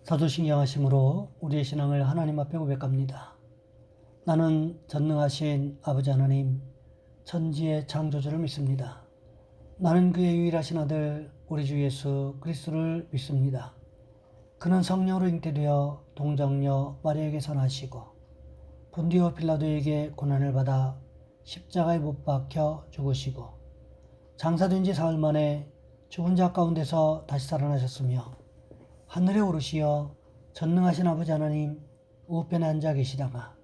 사도신경하심으로 우리의 신앙을 하나님 앞에 고백합니다. 나는 전능하신 아버지 하나님, 천지의 창조주를 믿습니다. 나는 그의 유일하신 아들 우리 주 예수 그리스도를 믿습니다. 그는 성령으로 잉태되어 동정녀 마리아에게서 나시고 본디오 빌라도에게 고난을 받아 십자가에 못 박혀 죽으시고 장사된 지 사흘 만에 죽은 자 가운데서 다시 살아나셨으며 하늘에 오르시어 전능하신 아버지 하나님 우편에 앉아 계시다가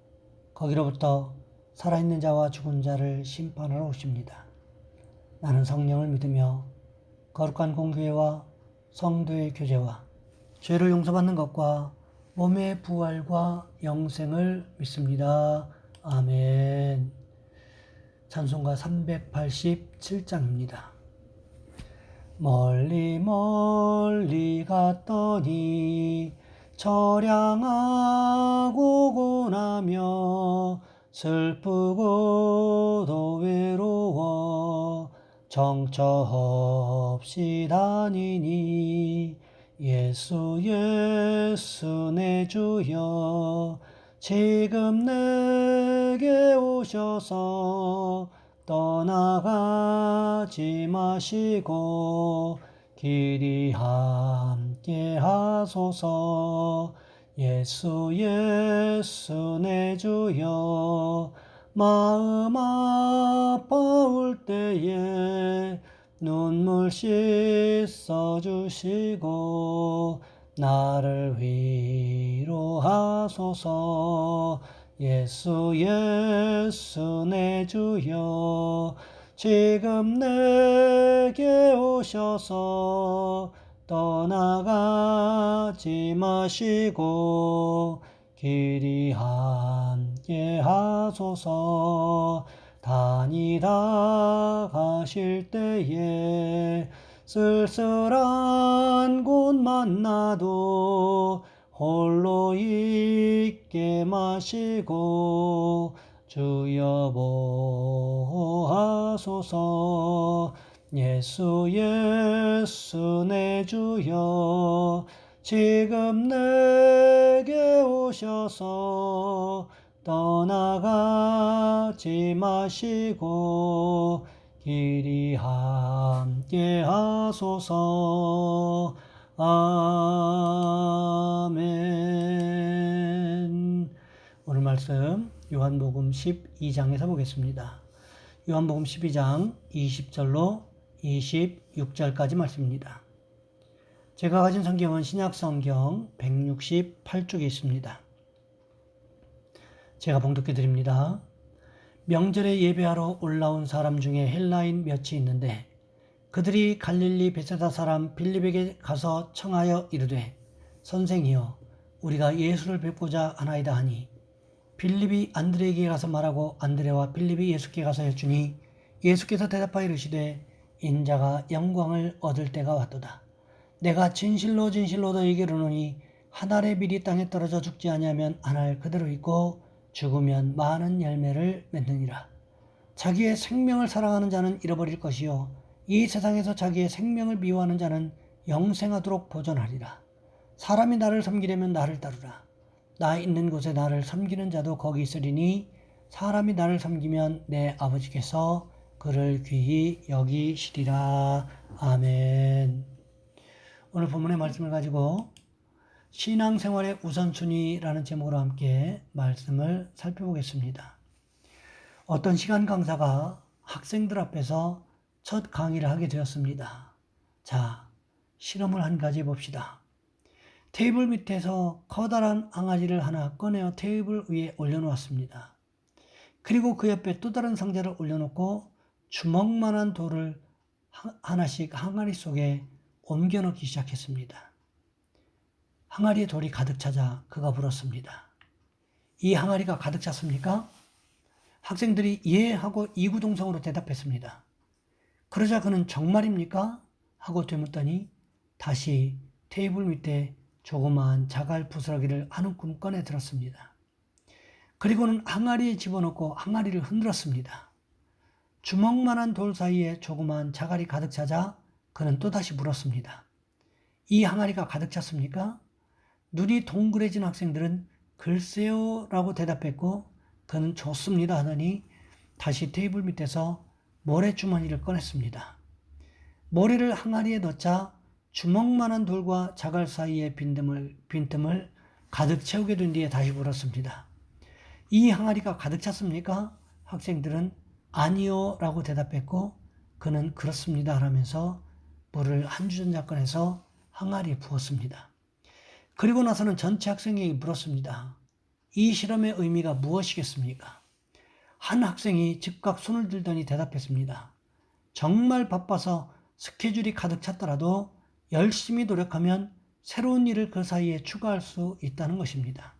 거기로부터 살아있는 자와 죽은 자를 심판하러 오십니다. 나는 성령을 믿으며 거룩한 공교회와 성도의 교제와 죄를 용서받는 것과 몸의 부활과 영생을 믿습니다. 아멘. 찬송가 387장입니다. 멀리 멀리 갔더니 처량하고 고나며 슬프고도 외로워 정처 없이 다니니 예수 예수 내 주여 지금 내게 오셔서 떠나가지 마시고 길이 함께 하소서. 예수 예수 내 주여 마음 아파올 때에 눈물 씻어주시고 나를 위로하소서. 예수 예수 내 주여 지금 내게 오셔서 떠나가지 마시고 길이 함께 하소서. 다니다 가실 때에 쓸쓸한 곳 만나도 홀로 있게 마시고 주여 보호하소서. 예수 예수 내 주여 지금 내게 오셔서 떠나가지 마시고 길이 함께 하소서. 아멘. 오늘 말씀 요한복음 12장에서 보겠습니다. 요한복음 12장 20절로 26절까지 말씀입니다. 제가 가진 성경은 신약성경 168쪽에 있습니다. 제가 봉독해 드립니다. 명절에 예배하러 올라온 사람 중에 헬라인 몇이 있는데 그들이 갈릴리 베세다 사람 빌립에게 가서 청하여 이르되 선생이여 우리가 예수를 뵙고자 하나이다 하니 빌립이 안드레에게 가서 말하고 안드레와 빌립이 예수께 가서 여쭈니 예수께서 대답하여 이르시되 인자가 영광을 얻을 때가 왔도다. 내가 진실로 진실로 너희에게 이르노니 한 알의 밀이 땅에 떨어져 죽지 아니하면 한 알 그대로 있고 죽으면 많은 열매를 맺느니라. 자기의 생명을 사랑하는 자는 잃어버릴 것이요 이 세상에서 자기의 생명을 미워하는 자는 영생하도록 보존하리라. 사람이 나를 섬기려면 나를 따르라. 나 있는 곳에 나를 섬기는 자도 거기 있으리니 사람이 나를 섬기면 내 아버지께서 그를 귀히 여기시리라. 아멘. 오늘 본문의 말씀을 가지고 신앙생활의 우선순위라는 제목으로 함께 말씀을 살펴보겠습니다. 어떤 시간 강사가 학생들 앞에서 첫 강의를 하게 되었습니다. 자, 실험을 한 가지 봅시다. 테이블 밑에서 커다란 항아리를 하나 꺼내어 테이블 위에 올려놓았습니다. 그리고 그 옆에 또 다른 상자를 올려놓고 주먹만한 돌을 하나씩 항아리 속에 옮겨 넣기 시작했습니다. 항아리에 돌이 가득 차자 그가 물었습니다. 이 항아리가 가득 찼습니까? 학생들이 예 하고 이구동성으로 대답했습니다. 그러자 그는 정말입니까? 하고 되묻더니 다시 테이블 밑에 조그마한 자갈 부스러기를 한 움큼 꺼내 들었습니다. 그리고는 항아리에 집어넣고 항아리를 흔들었습니다. 주먹만한 돌 사이에 조그마한 자갈이 가득 차자 그는 또다시 물었습니다. 이 항아리가 가득 찼습니까? 눈이 동그래진 학생들은 글쎄요 라고 대답했고 그는 좋습니다 하더니 다시 테이블 밑에서 모래주머니를 꺼냈습니다. 모래를 항아리에 넣자 주먹만한 돌과 자갈 사이의 빈틈을 가득 채우게 된 뒤에 다시 물었습니다. 이 항아리가 가득 찼습니까? 학생들은 아니요 라고 대답했고 그는 그렇습니다 하면서 물을 한 주전자 꺼내서 항아리에 부었습니다. 그리고 나서는 전체 학생에게 물었습니다. 이 실험의 의미가 무엇이겠습니까? 한 학생이 즉각 손을 들더니 대답했습니다. 정말 바빠서 스케줄이 가득 찼더라도 열심히 노력하면 새로운 일을 그 사이에 추가할 수 있다는 것입니다.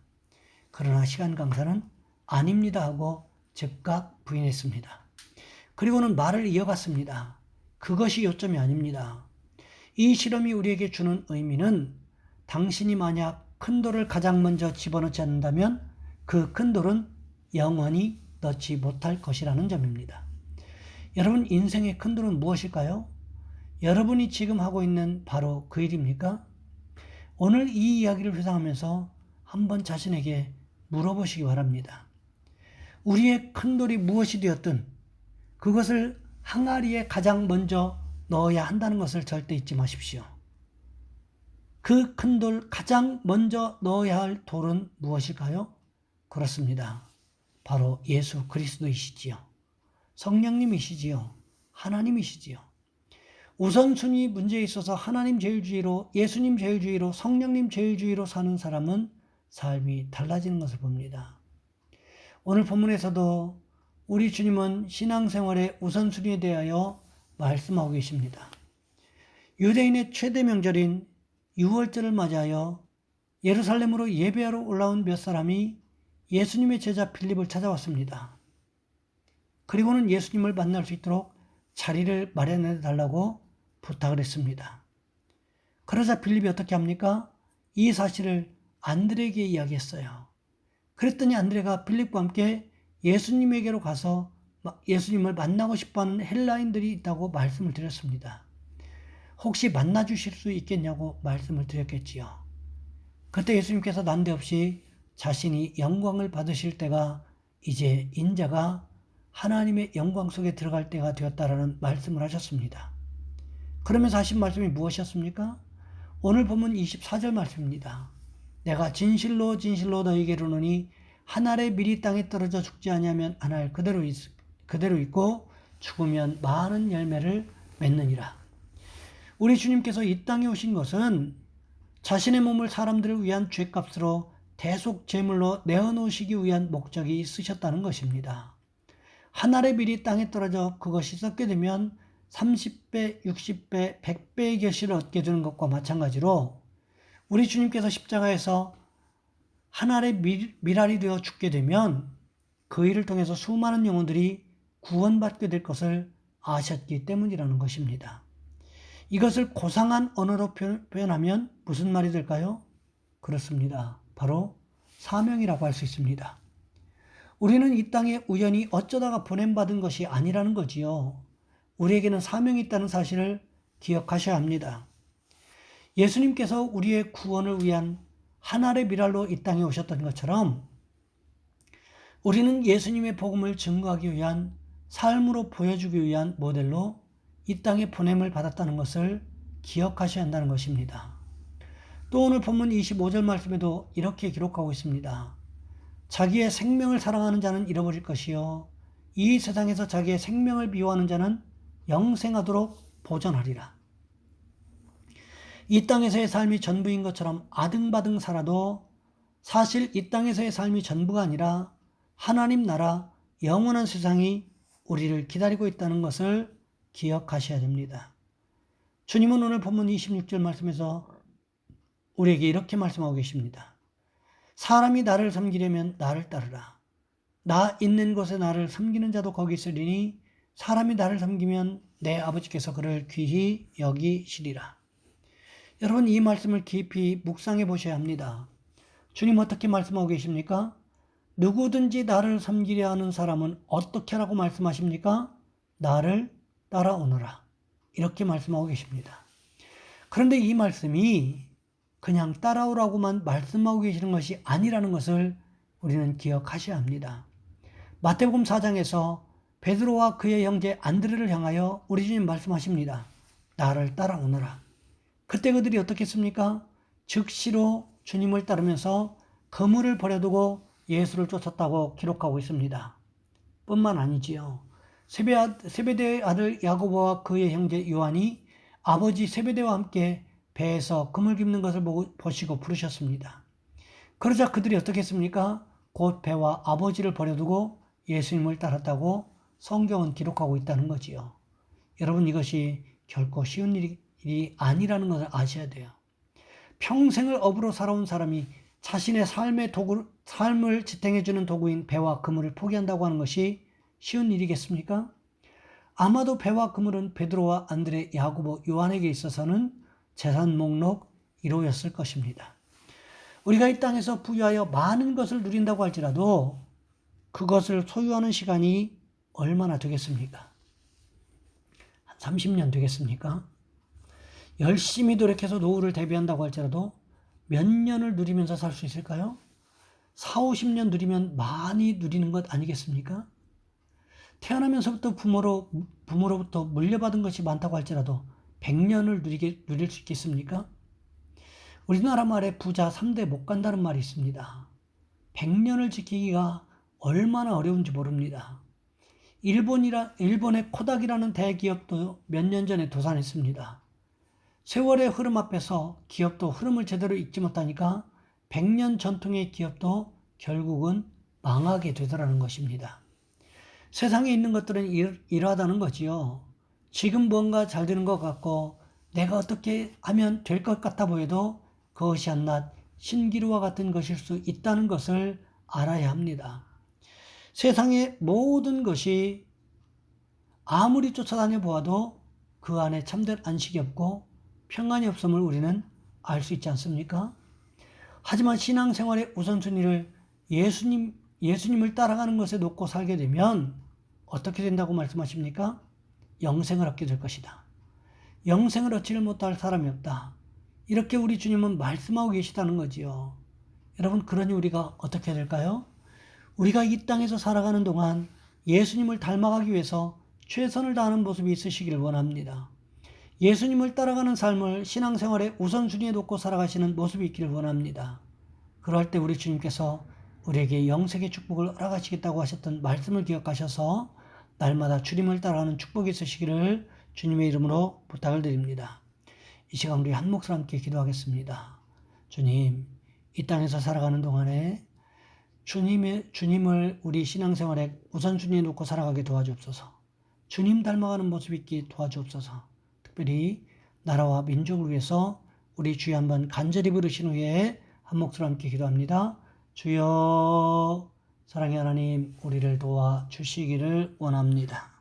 그러나 시간 강사는 아닙니다 하고 즉각 부인했습니다. 그리고는 말을 이어갔습니다. 그것이 요점이 아닙니다. 이 실험이 우리에게 주는 의미는 당신이 만약 큰 돌을 가장 먼저 집어넣지 않는다면 그 큰 돌은 영원히 넣지 못할 것이라는 점입니다. 여러분, 인생의 큰 돌은 무엇일까요? 여러분이 지금 하고 있는 바로 그 일입니까? 오늘 이 이야기를 회상하면서 한번 자신에게 물어보시기 바랍니다. 우리의 큰 돌이 무엇이 되었든 그것을 항아리에 가장 먼저 넣어야 한다는 것을 절대 잊지 마십시오. 그 큰 돌 가장 먼저 넣어야 할 돌은 무엇일까요? 그렇습니다. 바로 예수 그리스도이시지요. 성령님이시지요. 하나님이시지요. 우선순위 문제에 있어서 하나님 제일주의로, 예수님 제일주의로, 성령님 제일주의로 사는 사람은 삶이 달라지는 것을 봅니다. 오늘 본문에서도 우리 주님은 신앙생활의 우선순위에 대하여 말씀하고 계십니다. 유대인의 최대 명절인 유월절을 맞이하여 예루살렘으로 예배하러 올라온 몇 사람이 예수님의 제자 빌립을 찾아왔습니다. 그리고는 예수님을 만날 수 있도록 자리를 마련해 달라고 부탁을 했습니다. 그러자 빌립이 어떻게 합니까? 이 사실을 안드레에게 이야기했어요. 그랬더니 안드레가 빌립과 함께 예수님에게로 가서 예수님을 만나고 싶어하는 헬라인들이 있다고 말씀을 드렸습니다. 혹시 만나 주실 수 있겠냐고 말씀을 드렸겠지요. 그때 예수님께서 난데없이 자신이 영광을 받으실 때가 이제 인자가 하나님의 영광 속에 들어갈 때가 되었다라는 말씀을 하셨습니다. 그러면서 하신 말씀이 무엇이었습니까? 오늘 본문 24절 말씀입니다. 내가 진실로 진실로 너희에게 이르노니 한 알의 밀이 땅에 떨어져 죽지 아니하면 한 알 그대로 있고 죽으면 많은 열매를 맺느니라. 우리 주님께서 이 땅에 오신 것은 자신의 몸을 사람들을 위한 죄값으로 대속 제물로 내어놓으시기 위한 목적이 있으셨다는 것입니다. 한 알의 밀이 땅에 떨어져 그것이 썩게 되면 30배, 60배, 100배의 결실을 얻게 되는 것과 마찬가지로 우리 주님께서 십자가에서 한 알의 밀알이 되어 죽게 되면 그 일을 통해서 수많은 영혼들이 구원받게 될 것을 아셨기 때문이라는 것입니다. 이것을 고상한 언어로 표현하면 무슨 말이 될까요? 그렇습니다. 바로 사명이라고 할 수 있습니다. 우리는 이 땅에 우연히 어쩌다가 보냄받은 것이 아니라는 거지요. 우리에게는 사명이 있다는 사실을 기억하셔야 합니다. 예수님께서 우리의 구원을 위한 한 알의 밀알로 이 땅에 오셨던 것처럼 우리는 예수님의 복음을 증거하기 위한 삶으로 보여주기 위한 모델로 이 땅에 보냄을 받았다는 것을 기억하셔야 한다는 것입니다. 또 오늘 본문 25절 말씀에도 이렇게 기록하고 있습니다. 자기의 생명을 사랑하는 자는 잃어버릴 것이요 이 세상에서 자기의 생명을 미워하는 자는 영생하도록 보존하리라. 이 땅에서의 삶이 전부인 것처럼 아등바등 살아도 사실 이 땅에서의 삶이 전부가 아니라 하나님 나라 영원한 세상이 우리를 기다리고 있다는 것을 기억하셔야 됩니다. 주님은 오늘 본문 26절 말씀에서 우리에게 이렇게 말씀하고 계십니다. 사람이 나를 섬기려면 나를 따르라. 나 있는 곳에 나를 섬기는 자도 거기 있으리니 사람이 나를 섬기면 내 아버지께서 그를 귀히 여기시리라. 여러분, 이 말씀을 깊이 묵상해 보셔야 합니다. 주님 어떻게 말씀하고 계십니까? 누구든지 나를 섬기려 하는 사람은 어떻게 하라고 말씀하십니까? 나를 따라오너라. 이렇게 말씀하고 계십니다. 그런데 이 말씀이 그냥 따라오라고만 말씀하고 계시는 것이 아니라는 것을 우리는 기억하셔야 합니다. 마태복음 4장에서 베드로와 그의 형제 안드레를 향하여 우리 주님 말씀하십니다. 나를 따라오너라. 그때 그들이 어떻게 했습니까? 즉시로 주님을 따르면서 그물을 버려두고 예수를 쫓았다고 기록하고 있습니다. 뿐만 아니지요. 세베대의 아들 야고보와 그의 형제 요한이 아버지 세베대와 함께 배에서 그물 깁는 것을 보시고 부르셨습니다. 그러자 그들이 어떻게 했습니까? 곧 배와 아버지를 버려두고 예수님을 따랐다고 성경은 기록하고 있다는 거지요. 여러분, 이것이 결코 쉬운 일이 아니라는 것을 아셔야 돼요. 평생을 업으로 살아온 사람이 자신의 삶을 지탱해주는 도구인 배와 그물을 포기한다고 하는 것이 쉬운 일이겠습니까? 아마도 배와 그물은 베드로와 안드레, 야고보, 요한에게 있어서는 재산 목록 1호였을 것입니다. 우리가 이 땅에서 부유하여 많은 것을 누린다고 할지라도 그것을 소유하는 시간이 얼마나 되겠습니까? 한 30년 되겠습니까? 열심히 노력해서 노후를 대비한다고 할지라도 몇 년을 누리면서 살 수 있을까요? 4, 50년 누리면 많이 누리는 것 아니겠습니까? 태어나면서부터 부모로부터 물려받은 것이 많다고 할지라도 100년을 누릴 수 있겠습니까? 우리나라 말에 부자 3대 못 간다는 말이 있습니다. 100년을 지키기가 얼마나 어려운지 모릅니다. 일본의 코닥이라는 대기업도 몇 년 전에 도산했습니다. 세월의 흐름 앞에서 기업도 흐름을 제대로 읽지 못하니까 100년 전통의 기업도 결국은 망하게 되더라는 것입니다. 세상에 있는 것들은 이러하다는 거지요. 지금 뭔가 잘 되는 것 같고 내가 어떻게 하면 될 것 같아 보여도 그것이 한낱 신기루와 같은 것일 수 있다는 것을 알아야 합니다. 세상의 모든 것이 아무리 쫓아다녀 보아도 그 안에 참된 안식이 없고 평안이 없음을 우리는 알 수 있지 않습니까? 하지만 신앙생활의 우선순위를 예수님을 따라가는 것에 놓고 살게 되면 어떻게 된다고 말씀하십니까? 영생을 얻게 될 것이다. 영생을 얻지를 못할 사람이 없다. 이렇게 우리 주님은 말씀하고 계시다는 거지요. 여러분, 그러니 우리가 어떻게 해야 될까요? 우리가 이 땅에서 살아가는 동안 예수님을 닮아가기 위해서 최선을 다하는 모습이 있으시길 원합니다. 예수님을 따라가는 삶을 신앙생활의 우선순위에 놓고 살아가시는 모습이 있기를 원합니다. 그럴 때 우리 주님께서 우리에게 영생의 축복을 허락하시겠다고 하셨던 말씀을 기억하셔서 날마다 주님을 따라가는 축복이 있으시기를 주님의 이름으로 부탁을 드립니다. 이 시간 우리 한 목소리 함께 기도하겠습니다. 주님, 이 땅에서 살아가는 동안에 주님을 우리 신앙생활의 우선순위에 놓고 살아가게 도와주옵소서. 주님 닮아가는 모습이 있게 도와주옵소서. 특별히 나라와 민족을 위해서 우리 주여 한번 간절히 부르신 후에 한 목소리 함께 기도합니다. 주여, 사랑의 하나님, 우리를 도와주시기를 원합니다.